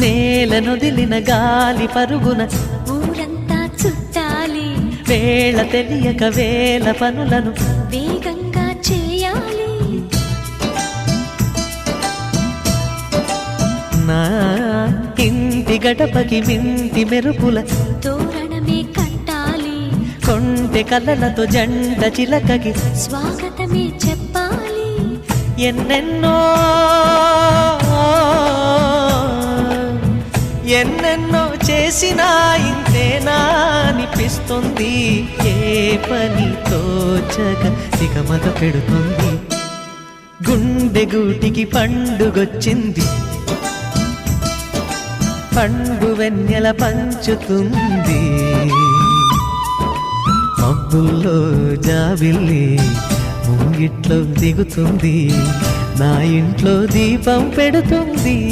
నేలనొదిలిన గాలి పరుగున ఊరంతా చుట్టాలి, వేళ తెలియక వేల పనులను వేగంగా చేయాలి. నా ఇంటి గడపకి వింటి మెరుపుల తోరణమే కట్టాలి, కొంటె కలలతో జంట చిలకకి స్వాగతమే చెప్పాలి. ఎన్నెన్నో ఎన్నెన్నో చేసినా ఇంతేనా అనిపిస్తుంది. ఏ పని తోచక దిగమగ పెడుతుంది. గుండె గూటికి పండుగొచ్చింది, పండు వెన్నెల పంచుతుంది. మబ్బుల్లో జాబిల్లి ముంగిట్లో దిగుతుంది, నా ఇంట్లో దీపం పెడుతుంది.